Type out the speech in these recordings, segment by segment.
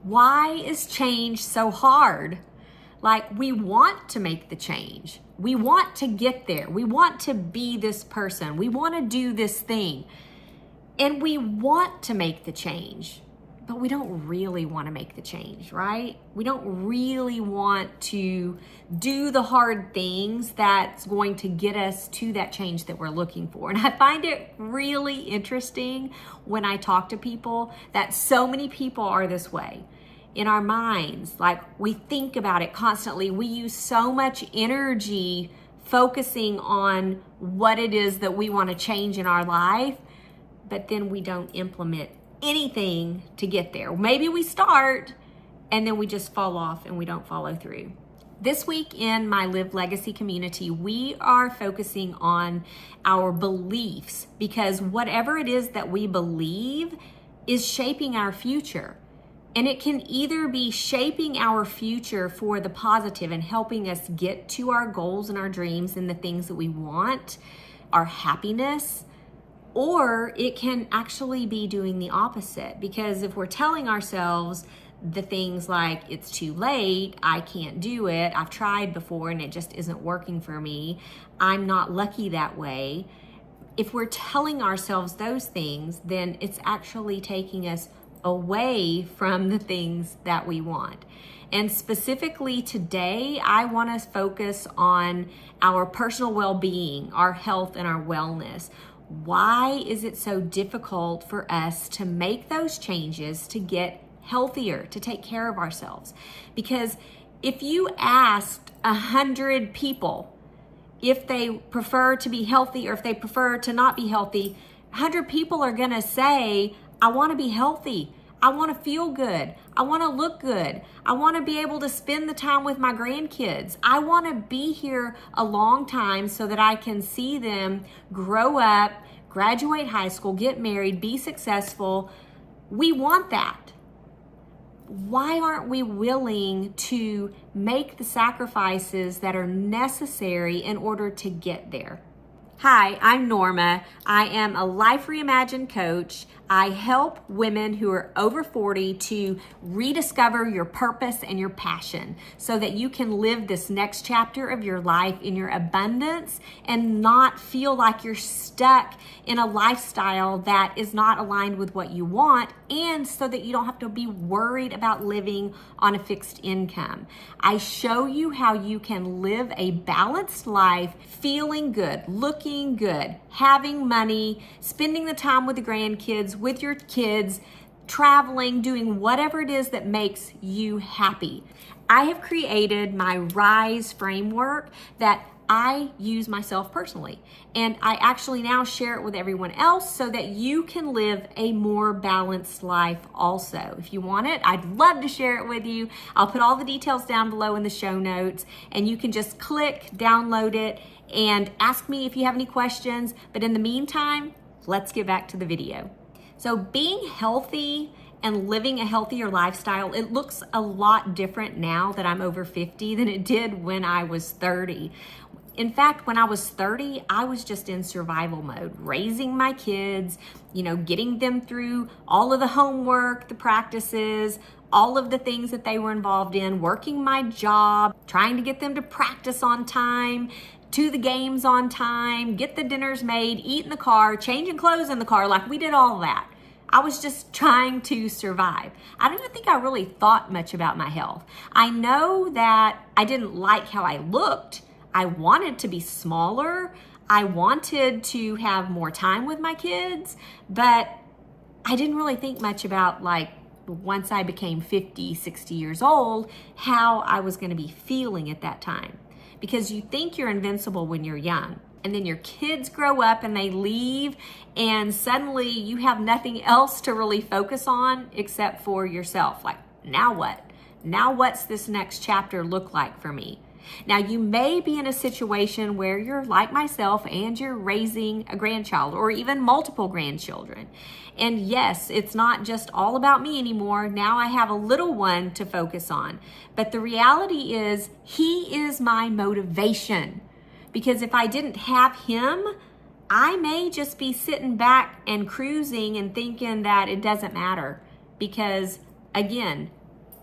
Why is change so hard? Like, we want to make the change. We want to get there. We want to be this person. We want to do this thing. And we want to make the change, but we don't really want to make the change, right? We don't really want to do the hard things that's going to get us to that change that we're looking for. And I find it really interesting when I talk to people that so many people are this way. In our minds, like, we think about it constantly. We use so much energy focusing on what it is that we want to change in our life, but then we don't implement anything to get there. Maybe we start and then we just fall off and we don't follow through. This week in my Live Legacy community, we are focusing on our beliefs, because whatever it is that we believe is shaping our future. And it can either be shaping our future for the positive and helping us get to our goals and our dreams and the things that we want, our happiness, or it can actually be doing the opposite. Because if we're telling ourselves the things like, it's too late, I can't do it, I've tried before and it just isn't working for me, I'm not lucky that way. If we're telling ourselves those things, then it's actually taking us away from the things that we want. And specifically today, I want to focus on our personal well-being, our health, and our wellness. Why is it so difficult for us to make those changes to get healthier, to take care of ourselves? Because if you asked 100 people if they prefer to be healthy or if they prefer to not be healthy, 100 people are going to say, I want to be healthy. I want to feel good. I want to look good. I want to be able to spend the time with my grandkids. I want to be here a long time so that I can see them grow up, graduate high school, get married, be successful. We want that. Why aren't we willing to make the sacrifices that are necessary in order to get there? Hi, I'm Norma. I am a Life Reimagined coach. I help women who are over 40 to rediscover your purpose and your passion so that you can live this next chapter of your life in your abundance and not feel like you're stuck in a lifestyle that is not aligned with what you want, and so that you don't have to be worried about living on a fixed income. I show you how you can live a balanced life, feeling good, looking good, having money, spending the time with the grandkids, with your kids, traveling, doing whatever it is that makes you happy. I have created my RISE framework that I use myself personally, and I actually now share it with everyone else so that you can live a more balanced life also. If you want it, I'd love to share it with you. I'll put all the details down below in the show notes, and you can just click, download it, and ask me if you have any questions. But in the meantime, let's get back to the video. So being healthy and living a healthier lifestyle, it looks a lot different now that I'm over 50 than it did when I was 30. In fact, when I was 30, I was just in survival mode, raising my kids, getting them through all of the homework, the practices, all of the things that they were involved in, working my job, trying to get them to practice on time, to the games on time, get the dinners made, eat in the car, changing clothes in the car. Like, we did all that. I was just trying to survive. I don't even think I really thought much about my health. I know that I didn't like how I looked. I wanted to be smaller. I wanted to have more time with my kids, but I didn't really think much about, like, once I became 50, 60 years old, how I was going to be feeling at that time. Because you think you're invincible when you're young, and then your kids grow up and they leave, and suddenly you have nothing else to really focus on except for yourself. Like, now what? Now what's this next chapter look like for me? Now, you may be in a situation where you're like myself and you're raising a grandchild or even multiple grandchildren. And yes, it's not just all about me anymore. Now I have a little one to focus on. But the reality is, he is my motivation. Because if I didn't have him, I may just be sitting back and cruising and thinking that it doesn't matter. Because again,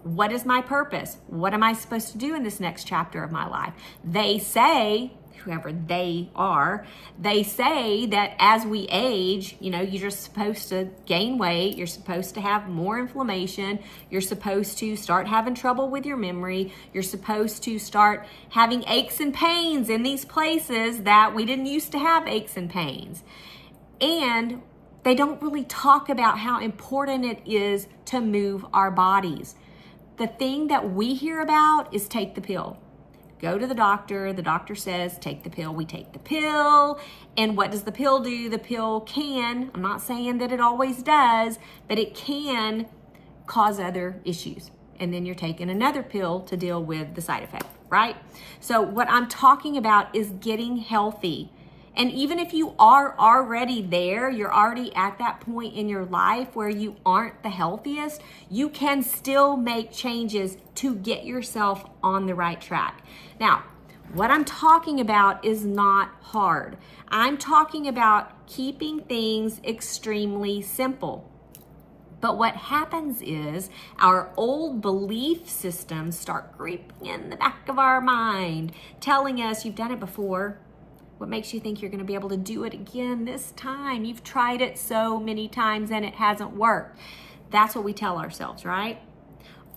What is my purpose? What am I supposed to do in this next chapter of my life? They say, whoever they are, they say that as we age, you're just supposed to gain weight. You're supposed to have more inflammation. You're supposed to start having trouble with your memory. You're supposed to start having aches and pains in these places that we didn't used to have aches and pains. And they don't really talk about how important it is to move our bodies. The thing that we hear about is take the pill. Go to the doctor says, take the pill, we take the pill. And what does the pill do? The pill can, I'm not saying that it always does, but it can cause other issues. And then you're taking another pill to deal with the side effect, right? So what I'm talking about is getting healthy. And even if you are already there, you're already at that point in your life where you aren't the healthiest, you can still make changes to get yourself on the right track. Now, what I'm talking about is not hard. I'm talking about keeping things extremely simple. But what happens is our old belief systems start creeping in the back of our mind, telling us you've done it before. What makes you think you're going to be able to do it again this time? You've tried it so many times and it hasn't worked. That's what we tell ourselves, right?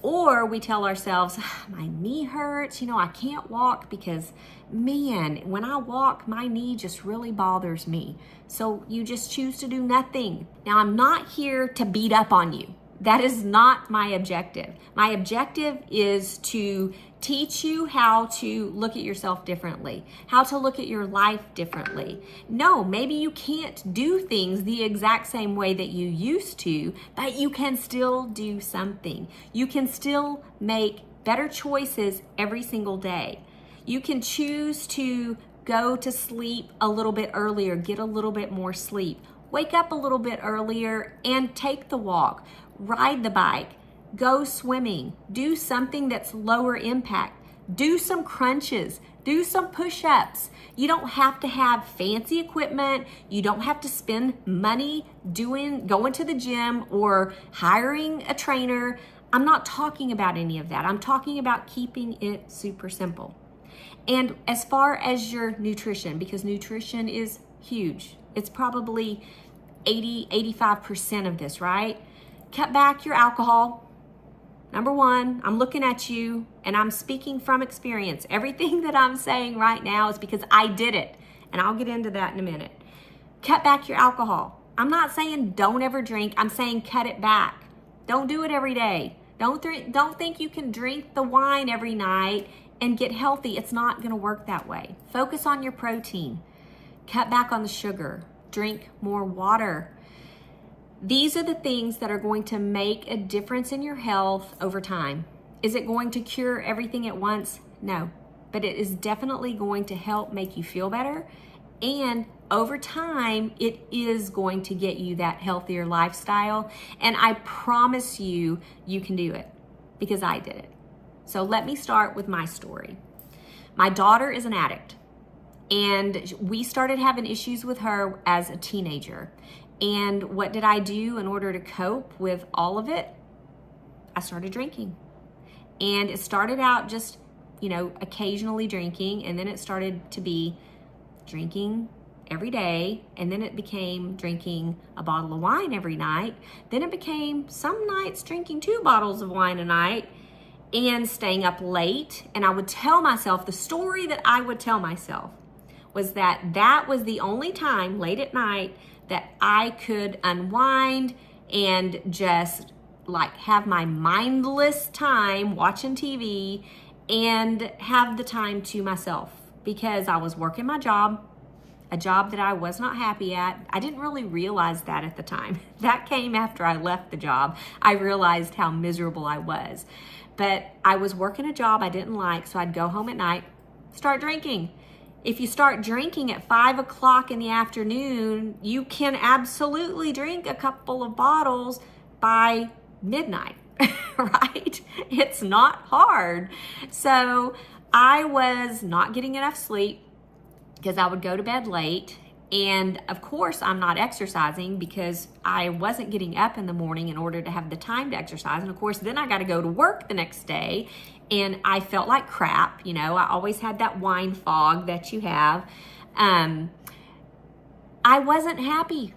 Or we tell ourselves, my knee hurts. I can't walk because, man, when I walk, my knee just really bothers me. So you just choose to do nothing. Now, I'm not here to beat up on you. That is not my objective. My objective is to teach you how to look at yourself differently, how to look at your life differently. No, maybe you can't do things the exact same way that you used to, but you can still do something. You can still make better choices every single day. You can choose to go to sleep a little bit earlier, get a little bit more sleep, wake up a little bit earlier and take the walk, ride the bike, go swimming, do something that's lower impact, do some crunches, do some push-ups. You don't have to have fancy equipment. You don't have to spend money going to the gym or hiring a trainer. I'm not talking about any of that. I'm talking about keeping it super simple. And as far as your nutrition, because nutrition is huge, it's probably 85% of this, right? Cut back your alcohol. Number one, I'm looking at you and I'm speaking from experience. Everything that I'm saying right now is because I did it. And I'll get into that in a minute. Cut back your alcohol. I'm not saying don't ever drink. I'm saying cut it back. Don't do it every day. Don't think you can drink the wine every night and get healthy. It's not going to work that way. Focus on your protein. Cut back on the sugar. Drink more water. These are the things that are going to make a difference in your health over time. Is it going to cure everything at once? No, but it is definitely going to help make you feel better. And over time, it is going to get you that healthier lifestyle. And I promise you, you can do it because I did it. So let me start with my story. My daughter is an addict, and we started having issues with her as a teenager. And what did I do in order to cope with all of it? I started drinking. And it started out just, occasionally drinking, and then it started to be drinking every day, and then it became drinking a bottle of wine every night. Then it became some nights drinking 2 bottles of wine a night and staying up late. And I would tell myself, the story that I would tell myself was that was the only time late at night that I could unwind and just have my mindless time watching TV and have the time to myself, because I was working my job, a job that I was not happy at. I didn't really realize that at the time. That came after I left the job. I realized how miserable I was. But I was working a job I didn't like, so I'd go home at night, start drinking. If you start drinking at 5 o'clock in the afternoon, you can absolutely drink a couple of bottles by midnight, right? It's not hard. So I was not getting enough sleep because I would go to bed late, And of course, I'm not exercising because I wasn't getting up in the morning in order to have the time to exercise. And of course, then I got to go to work the next day and I felt like crap. You know, I always had that wine fog that you have. I wasn't happy.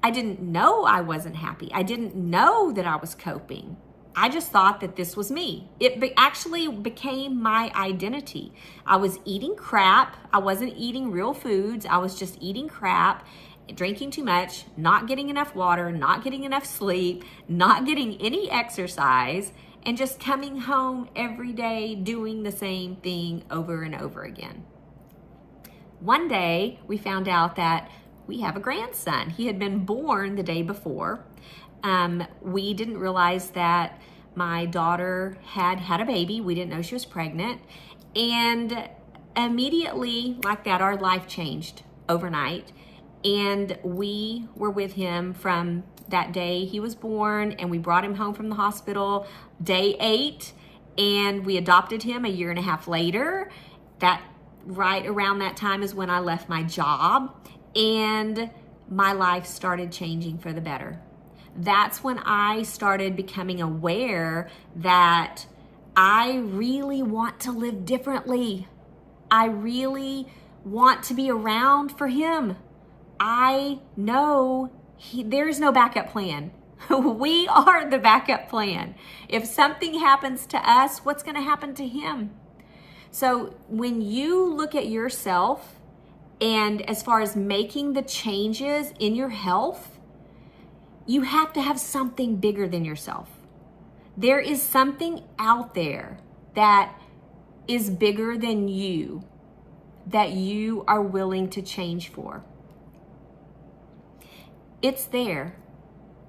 I didn't know I wasn't happy. I didn't know that I was coping. I just thought that this was me. It actually became my identity. I was eating crap. I wasn't eating real foods. I was just eating crap, drinking too much, not getting enough water, not getting enough sleep, not getting any exercise, and just coming home every day doing the same thing over and over again. One day, we found out that we have a grandson. He had been born the day before. We didn't realize that my daughter had a baby. We didn't know she was pregnant. And immediately, like that, our life changed overnight. And we were with him from that day he was born, and we brought him home from the hospital day 8, and we adopted him a year and a half later. That right around that time is when I left my job, and my life started changing for the better. That's when I started becoming aware that I really want to live differently. I really want to be around for him. I know there's no backup plan. We are the backup plan. If something happens to us, what's going to happen to him? So when you look at yourself, and as far as making the changes in your health, you have to have something bigger than yourself. There is something out there that is bigger than you that you are willing to change for. It's there.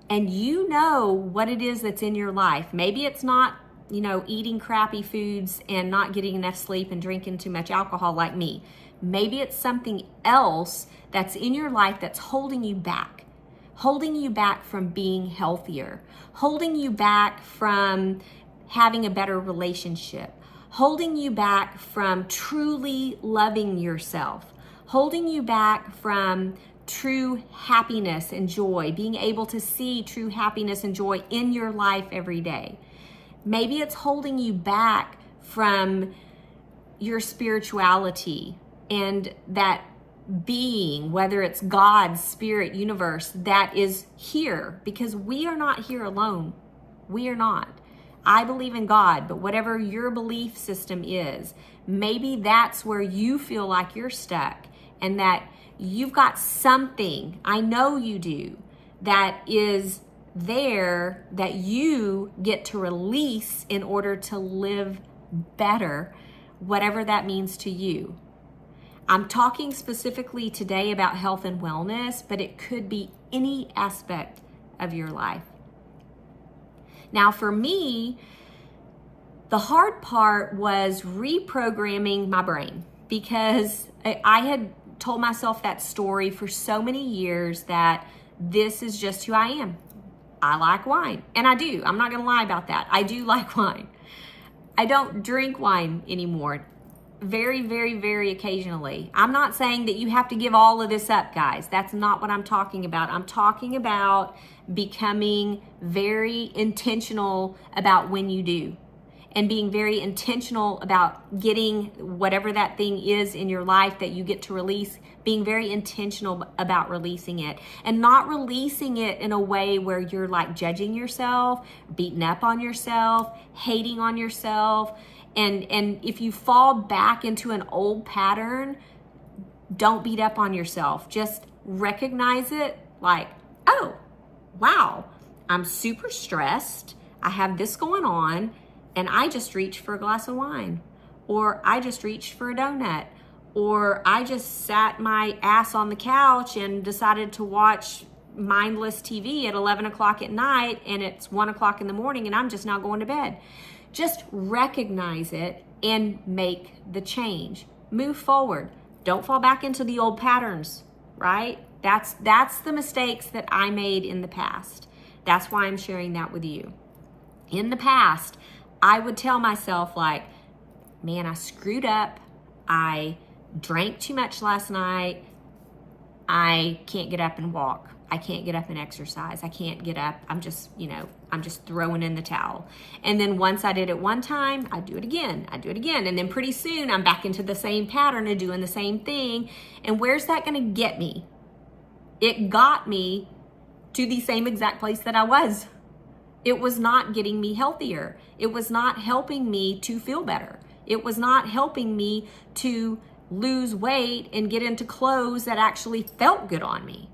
And you know what it is that's in your life. Maybe it's not, eating crappy foods and not getting enough sleep and drinking too much alcohol like me. Maybe it's something else that's in your life that's holding you back from being healthier, holding you back from having a better relationship, holding you back from truly loving yourself, holding you back from true happiness and joy, being able to see true happiness and joy in your life every day. Maybe it's holding you back from your spirituality and that being, whether it's God, spirit, universe, that is here, because we are not here alone. We are not. I believe in God, but whatever your belief system is, maybe that's where you feel like you're stuck and that you've got something, I know you do, that is there that you get to release in order to live better, whatever that means to you. I'm talking specifically today about health and wellness, but it could be any aspect of your life. Now, for me, the hard part was reprogramming my brain, because I had told myself that story for so many years that this is just who I am. I like wine, and I do. I'm not going to lie about that. I do like wine. I don't drink wine anymore. Very, very, very occasionally. I'm not saying that you have to give all of this up, guys. That's not what I'm talking about. I'm talking about becoming very intentional about when you do, and being very intentional about getting whatever that thing is in your life that you get to release, being very intentional about releasing it, and not releasing it in a way where you're like judging yourself, beating up on yourself, hating on yourself. And if you fall back into an old pattern, don't beat up on yourself. Just recognize it like, oh, wow, I'm super stressed. I have this going on, and I just reached for a glass of wine, or I just reached for a donut, or I just sat my ass on the couch and decided to watch mindless TV at 11 o'clock at night, and it's 1 o'clock in the morning, and I'm just now going to bed. Just recognize it and make the change. Move forward. Don't fall back into the old patterns, right? That's the mistakes that I made in the past. That's why I'm sharing that with you. In the past, I would tell myself like, man, I screwed up. I drank too much last night. I can't get up and walk. I can't get up and exercise. I can't get up. I'm just throwing in the towel. And then once I did it one time, I do it again. And then pretty soon I'm back into the same pattern of doing the same thing. And where's that going to get me? It got me to the same exact place that I was. It was not getting me healthier. It was not helping me to feel better. It was not helping me to lose weight and get into clothes that actually felt good on me.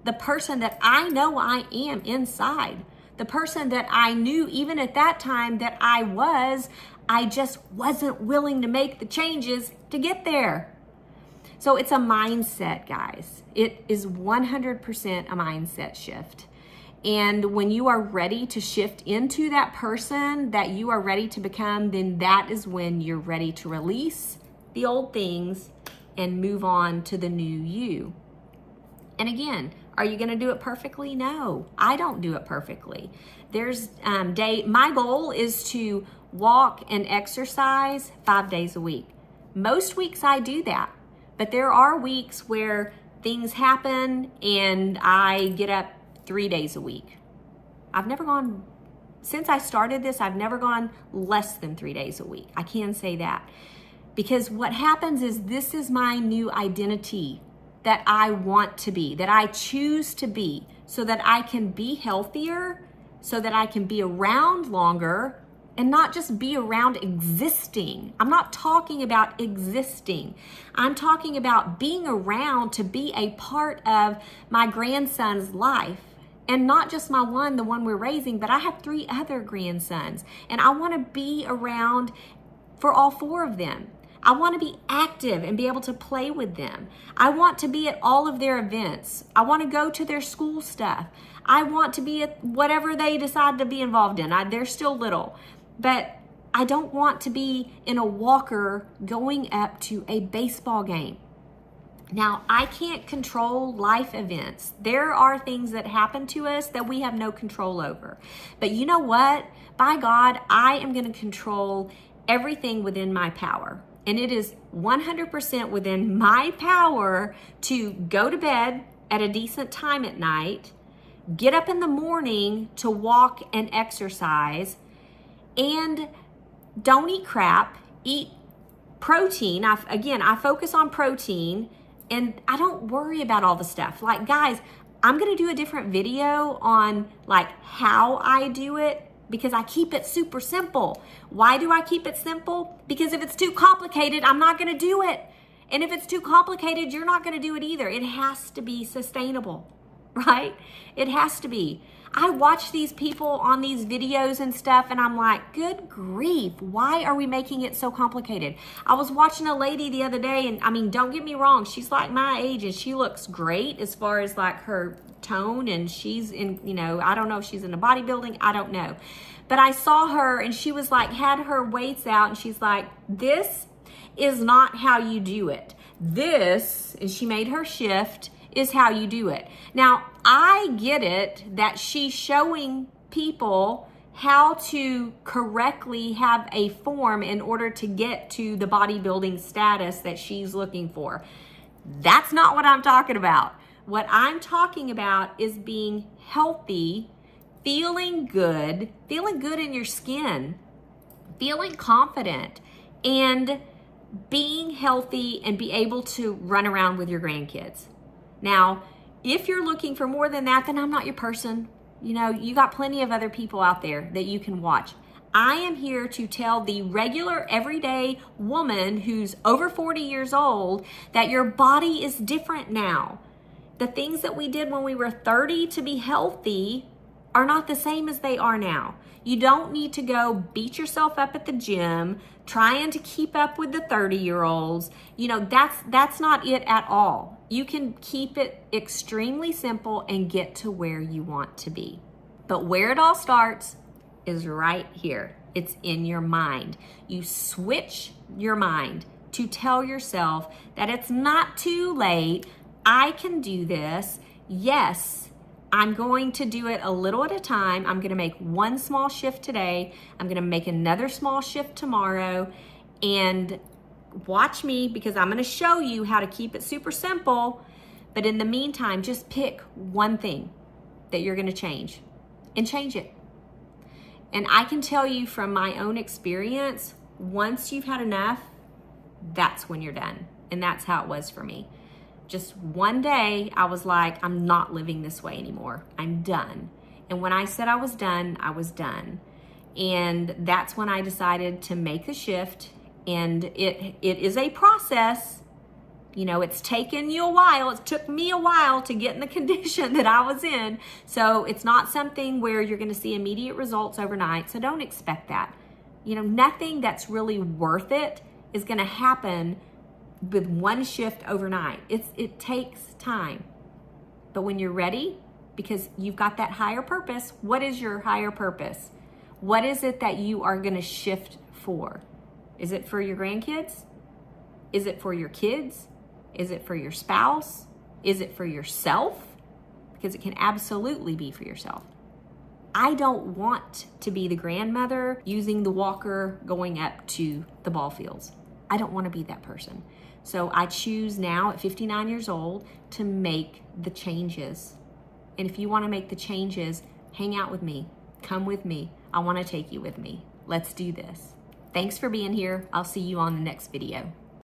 The person that I know I am inside, the person that I knew even at that time that I just wasn't willing to make the changes to get there. So it's a mindset, guys. It is 100% a mindset shift. And when you are ready to shift into that person that you are ready to become, then that is when you're ready to release the old things and move on to the new you. And again, are you going to do it perfectly? No, I don't do it perfectly. My goal is to walk and exercise 5 days a week. Most weeks I do that, but there are weeks where things happen and I get up 3 days a week. Since I started this, I've never gone less than 3 days a week. I can say that. Because what happens is this is my new identity that I want to be, that I choose to be, so that I can be healthier, so that I can be around longer, and not just be around existing. I'm not talking about existing. I'm talking about being around to be a part of my grandson's life. And not just the one we're raising, but I have 3 other grandsons. And I want to be around for all 4 of them. I want to be active and be able to play with them. I want to be at all of their events. I want to go to their school stuff. I want to be at whatever they decide to be involved in. They're still little. But I don't want to be in a walker going up to a baseball game. Now, I can't control life events. There are things that happen to us that we have no control over. But you know what? By God, I am going to control everything within my power. And it is 100% within my power to go to bed at a decent time at night, get up in the morning to walk and exercise, and don't eat crap, eat protein. I focus on protein, and I don't worry about all the stuff. Like, guys, I'm going to do a different video on like how I do it, because I keep it super simple. Why do I keep it simple? Because if it's too complicated, I'm not going to do it. And if it's too complicated, you're not going to do it either. It has to be sustainable, right? It has to be. I watch these people on these videos and stuff, and I'm like, good grief, why are we making it so complicated? I was watching a lady the other day, and I mean, don't get me wrong, she's like my age, and she looks great as far as like her tone, and she's in, I don't know if she's into bodybuilding, I don't know. But I saw her, and she was like, had her weights out, and she's like, this is not how you do it. This, and she made her shift, is how you do it. Now, I get it that she's showing people how to correctly have a form in order to get to the bodybuilding status that she's looking for. That's not what I'm talking about. What I'm talking about is being healthy, feeling good in your skin, feeling confident, and being healthy and be able to run around with your grandkids. Now, if you're looking for more than that, then I'm not your person. You got plenty of other people out there that you can watch. I am here to tell the regular, everyday woman who's over 40 years old that your body is different now. The things that we did when we were 30 to be healthy are not the same as they are now. You don't need to go beat yourself up at the gym trying to keep up with the 30-year-olds. That's not it at all. You can keep it extremely simple and get to where you want to be. But where it all starts is right here. It's in your mind. You switch your mind to tell yourself that it's not too late. I can do this. Yes, I'm going to do it a little at a time. I'm going to make one small shift today. I'm going to make another small shift tomorrow. And watch me, because I'm going to show you how to keep it super simple. But in the meantime, just pick one thing that you're going to change and change it. And I can tell you from my own experience, once you've had enough, that's when you're done. And that's how it was for me. Just one day, I was like, I'm not living this way anymore. I'm done. And when I said I was done, I was done. And that's when I decided to make the shift. And it is a process. You know, it's taken you a while. It took me a while to get in the condition that I was in. So it's not something where you're going to see immediate results overnight. So don't expect that. You know, nothing that's really worth it is going to happen with one shift overnight. It takes time. But when you're ready, because you've got that higher purpose, what is your higher purpose? What is it that you are going to shift for? Is it for your grandkids? Is it for your kids? Is it for your spouse? Is it for yourself? Because it can absolutely be for yourself. I don't want to be the grandmother using the walker going up to the ball fields. I don't want to be that person. So I choose now at 59 years old to make the changes. And if you want to make the changes, hang out with me. Come with me. I want to take you with me. Let's do this. Thanks for being here. I'll see you on the next video.